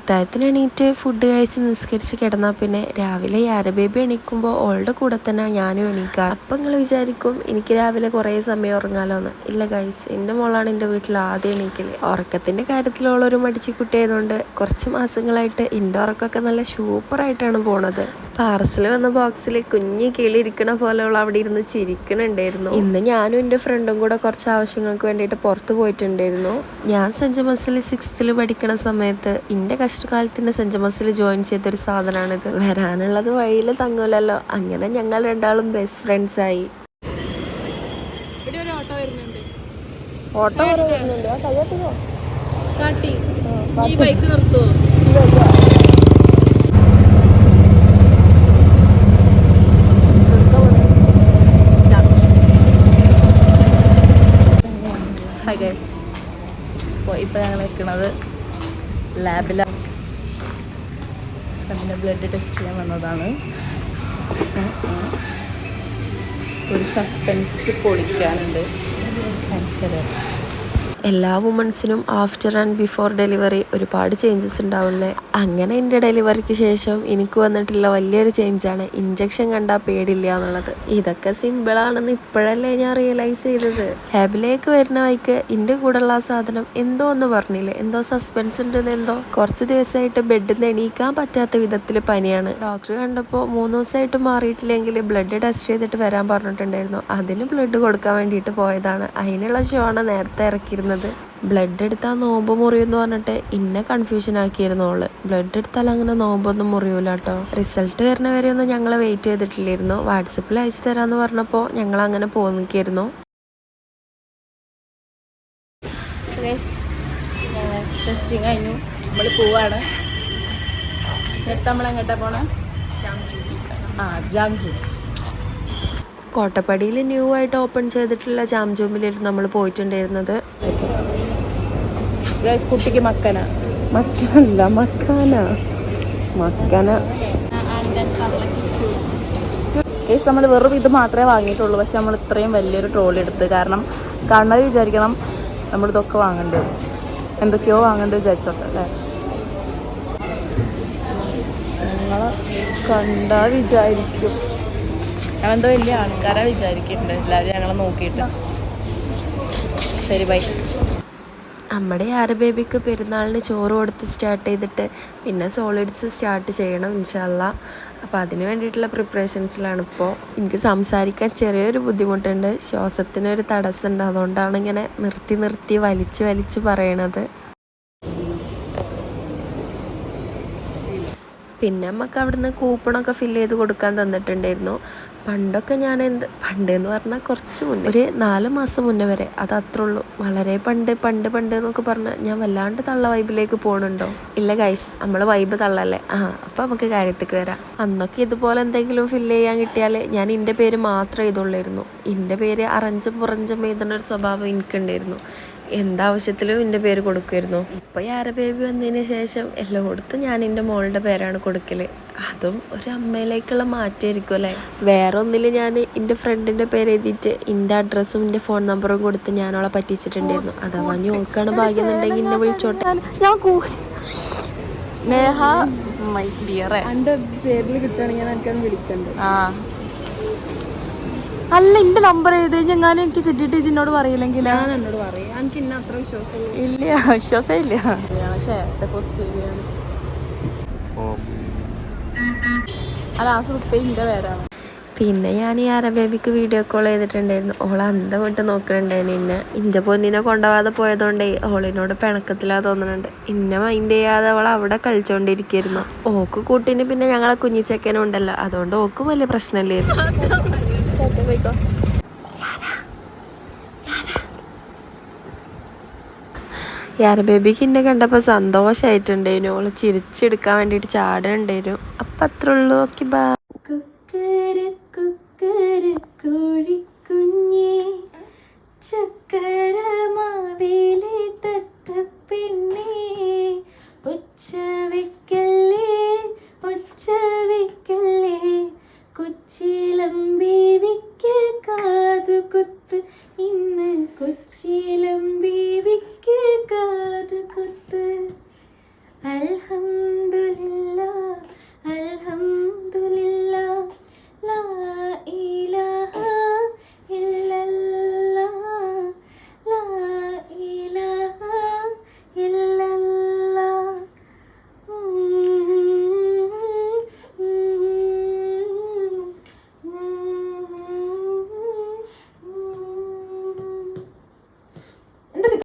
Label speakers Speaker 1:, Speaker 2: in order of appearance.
Speaker 1: അത്താഴത്തിന് എണീറ്റ് ഫുഡ് കഴിച്ച് നിസ്കരിച്ച് കിടന്നാൽ പിന്നെ രാവിലെ യാര ബേബി എണീക്കുമ്പോൾ ഓളുടെ കൂടെ തന്നെ ഞാനും എണീക്കുക. അപ്പം നിങ്ങൾ വിചാരിക്കും എനിക്ക് രാവിലെ കുറേ സമയം ഉറങ്ങാലോന്ന്. ഇല്ല ഗൈസ്, എൻ്റെ മോളാണ് എൻ്റെ വീട്ടിൽ ആദ്യം എണീക്കൽ. ഉറക്കത്തിൻ്റെ കാര്യത്തിൽ ഓളൊരു മടിച്ചിക്കുട്ടി ആയതുകൊണ്ട് കുറച്ച് മാസങ്ങളായിട്ട് എൻ്റെ ഉറക്കമൊക്കെ നല്ല സൂപ്പറായിട്ടാണ് പോണത്. പാർസൽ വന്ന ബോക്സിൽ കുഞ്ഞി കിളി ഇരിക്കണ പോലെ അവൾ അവിടെ ഇരുന്ന് ചിരിക്കണുണ്ടായിരുന്നു. ഇന്ന് ഞാനും എൻ്റെ ഫ്രണ്ടും കൂടെ കുറച്ച് ആവശ്യങ്ങൾക്ക് വേണ്ടിയിട്ട് പുറത്ത് പോയിട്ടുണ്ടായിരുന്നു. ഞാൻ സെൻറ്റ് തോമസിൽ 6th പഠിക്കണ സമയത്ത് എൻ്റെ കഷ്ടകാലത്തിന് സെൻറ്റ് തോമസിൽ ജോയിൻ ചെയ്തൊരു സാധനമാണിത്. വരാനുള്ളത് വഴിയിൽ തങ്ങൂലല്ലോ, അങ്ങനെ ഞങ്ങൾ രണ്ടാളും ബെസ്റ്റ് ഫ്രണ്ട്സ് ആയി. ഓട്ടോ വരുന്നുണ്ട്.
Speaker 2: ഹായ് ഗൈസ്, അപ്പോൾ ഇപ്പോൾ ഞങ്ങൾ നിൽക്കുന്നത് ലാബിലാണ്. നമ്മുടെ ബ്ലഡ് ടെസ്റ്റ് ചെയ്യാൻ വന്നതാണ്. ഒരു സസ്പെൻസ് പൊളിക്കാനുണ്ട്.
Speaker 1: എല്ലാ വുമൺസിനും ആഫ്റ്റർ ആൻഡ് ബിഫോർ ഡെലിവറി ഒരുപാട് ചേഞ്ചസ് ഉണ്ടാവില്ലേ. അങ്ങനെ എൻ്റെ ഡെലിവറിക്ക് ശേഷം എനിക്ക് വന്നിട്ടുള്ള വലിയൊരു ചേഞ്ചാണ് ഇഞ്ചക്ഷൻ കണ്ടാൽ പേടില്ല എന്നുള്ളത്. ഇതൊക്കെ സിമ്പിളാണെന്ന് ഇപ്പോഴല്ലേ ഞാൻ റിയലൈസ് ചെയ്തത്. ലാബിലേക്ക് വരുന്ന വഴിക്ക് എൻ്റെ കൂടെയുള്ള ആ സാധനം എന്തോ ഒന്ന് പറഞ്ഞില്ലേ, എന്തോ സസ്പെൻസ് ഉണ്ടെന്ന്. എന്തോ കുറച്ച് ദിവസമായിട്ട് ബെഡിൽ നിന്ന് എണീക്കാൻ പറ്റാത്ത വിധത്തിൽ പനിയാണ്. ഡോക്ടർ കണ്ടപ്പോൾ 3 ദിവസമായിട്ട് മാറിയിട്ടില്ലെങ്കിൽ ബ്ലഡ് ടെസ്റ്റ് ചെയ്തിട്ട് വരാൻ പറഞ്ഞിട്ടുണ്ടായിരുന്നു. അതിന് ബ്ലഡ് കൊടുക്കാൻ വേണ്ടിയിട്ട് പോയതാണ്. അതിനുള്ള ഷോണ് നേരത്തെ ഇറക്കിയിരുന്നത്. ബ്ലഡ് എടുത്താൽ നോമ്പ് മുറിയെന്ന് പറഞ്ഞിട്ട് ഇന്നെ കൺഫ്യൂഷൻ ആക്കിയിരുന്നു ഓള്. ബ്ലഡ് എടുത്താൽ അങ്ങനെ നോമ്പൊന്നും മുറിയൂല കേട്ടോ. റിസൾട്ട് വരുന്നവരെ ഒന്നും ഞങ്ങൾ വെയിറ്റ് ചെയ്തിട്ടില്ലായിരുന്നു. വാട്സപ്പിൽ അയച്ചു തരാമെന്ന് പറഞ്ഞപ്പോൾ ഞങ്ങൾ അങ്ങനെ പോന്നിക്കായിരുന്നു.
Speaker 2: ടെസ്റ്റിങ് കഴിഞ്ഞു, നമ്മൾ പോവാണ്. നേരത്തെ നമ്മൾ എങ്ങോട്ടാ പോണേ? ജാംജു.
Speaker 1: കോട്ടപ്പടിയിൽ ന്യൂ ആയിട്ട് ഓപ്പൺ ചെയ്തിട്ടുള്ള ജാംജൂമിലായിരുന്നു നമ്മൾ പോയിട്ടുണ്ടായിരുന്നത്.
Speaker 2: കുട്ടിക്ക് മക്കന നമ്മൾ വെറും ഇത് മാത്രമേ വാങ്ങിയിട്ടുള്ളൂ. പക്ഷെ നമ്മൾ ഇത്രയും വലിയൊരു ട്രോളി എടുത്ത്, കാരണം കാണാൻ വിചാരിക്കണം നമ്മളിതൊക്കെ വാങ്ങേണ്ടി വരും, എന്തൊക്കെയോ വാങ്ങേണ്ടി വിചാരിച്ചോട്ടെ അല്ലേ. ഞങ്ങളെ കണ്ടാ വിചാരിക്കും ഞങ്ങളെന്തോ വലിയ ആൾക്കാരാ വിചാരിക്കുന്നുണ്ട് എല്ലാവരും ഞങ്ങളെ നോക്കിയിട്ട്. ശരി, ബൈ.
Speaker 1: നമ്മുടെ യാര ബേബിക്ക് പെരുന്നാളിന് ചോറ് കൊടുത്ത് സ്റ്റാർട്ട് ചെയ്തിട്ട് പിന്നെ സോളിഡ്സ് സ്റ്റാർട്ട് ചെയ്യണം ഇൻഷാ അല്ലാ. അപ്പോൾ അതിന് വേണ്ടിയിട്ടുള്ള പ്രിപ്പറേഷൻസിലാണ് ഇപ്പോൾ. എനിക്ക് സംസാരിക്കാൻ ചെറിയൊരു ബുദ്ധിമുട്ടുണ്ട്, ശ്വാസത്തിനൊരു തടസ്സമുണ്ട്. അതുകൊണ്ടാണ് ഇങ്ങനെ നിർത്തി വലിച്ച് പറയണത്. പിന്നെ നമുക്ക് അവിടുന്ന് കൂപ്പണൊക്കെ ഫില്ല് ചെയ്ത് കൊടുക്കാൻ തന്നിട്ടുണ്ടായിരുന്നു. പണ്ടൊക്കെ പണ്ടെന്ന് പറഞ്ഞാൽ കുറച്ച് മുന്നേ, ഒരു 4 മാസം മുന്നേ വരെ, അത് അത്രേ ഉള്ളൂ. വളരെ പണ്ട് എന്നൊക്കെ പറഞ്ഞാൽ ഞാൻ വല്ലാണ്ട് തള്ള വൈബിലേക്ക് പോകണുണ്ടോ? ഇല്ല ഗൈസ്, നമ്മൾ വൈബ് തള്ളല്ലേ. അപ്പം നമുക്ക് കാര്യത്തേക്ക് വരാം. അന്നൊക്കെ ഇതുപോലെ എന്തെങ്കിലും ഫില്ല് ചെയ്യാൻ കിട്ടിയാൽ ഞാൻ എൻ്റെ പേര് മാത്രമേ എഴുതുള്ളായിരുന്നു. എൻ്റെ പേര് അറഞ്ചും പുറഞ്ചും എഴുതുന്ന ഒരു സ്വഭാവം എനിക്കുണ്ടായിരുന്നു. എന്താവശ്യത്തിലും എൻ്റെ പേര് കൊടുക്കുമായിരുന്നു. ഇപ്പോൾ യാര ബേബി വന്നതിന് ശേഷം എല്ലായിടത്തും ഞാൻ എൻ്റെ മോളുടെ പേരാണ് കൊടുക്കല്. അതും ഒരു അമ്മയിലേക്കുള്ള മാറ്റമായിരിക്കും അല്ലേ. വേറെ ഒന്നിൽ ഞാൻ എൻ്റെ ഫ്രണ്ടിൻ്റെ പേര് എഴുതിയിട്ട് എൻ്റെ അഡ്രസ്സും എൻ്റെ ഫോൺ നമ്പറും കൊടുത്ത് ഞാനോളെ പറ്റിച്ചിട്ടുണ്ടായിരുന്നു. അഥവാ ഞാൻ ഓൾക്കാണ് ഭാഗ്യം എന്നുണ്ടെങ്കിൽ എന്നെ വിളിച്ചോട്ടെ.
Speaker 2: പേരിൽ കിട്ടുകയാണെങ്കിൽ ഞാൻ വിളിക്കണ്ട്. അല്ല, എന്റെ നമ്പർ എഴുതി ഞങ്ങാനും എനിക്ക് കിട്ടിയിട്ട് ഇതിനോട് പറയില്ലെങ്കിൽ ഞാൻ എന്നോട് പറയാം. എനിക്ക് ഇന്ന അത്ര വിശ്വാസം ഇല്ല. അല്ല, ആ സുപ്പേന്റെ പേരാണ്.
Speaker 1: പിന്നെ ഞാൻ ഈ യാര ബേബിക്ക് വീഡിയോ കോൾ ചെയ്തിട്ടുണ്ടായിരുന്നു. ഓളെ അന്തം വിട്ട് നോക്കണുണ്ടായിരുന്നു. ഇന്നെ ഇൻ്റെ പൊന്നിനെ കൊണ്ടുപോകാതെ പോയതുകൊണ്ടേ ഓളിനോട് പിണക്കത്തിലാ തോന്നുന്നുണ്ട്. ഇന്നെ മൈൻഡ് ചെയ്യാതെ അവൾ അവിടെ കളിച്ചോണ്ടിരിക്കുന്നു. ഓക്ക് കൂട്ടിന് പിന്നെ ഞങ്ങളെ കുഞ്ഞിച്ചക്കനും ഉണ്ടല്ലോ, അതുകൊണ്ട് ഓക്കും വലിയ പ്രശ്നമില്ലായിരുന്നു. യാര ബേബിക്ക് എന്നെ കണ്ടപ്പോൾ സന്തോഷമായിട്ടുണ്ടായിരുന്നു. ഓള് ചിരിച്ചെടുക്കാൻ വേണ്ടിയിട്ട് ചാടുന്നുണ്ടായിരുന്നു. അപ്പം അത്രേ ഉള്ളൂ. Okay, by. കോഴിക്കുഞ്ഞേ ചക്കരമാവേലി തത്ത പെണ്ണേ ഉച്ച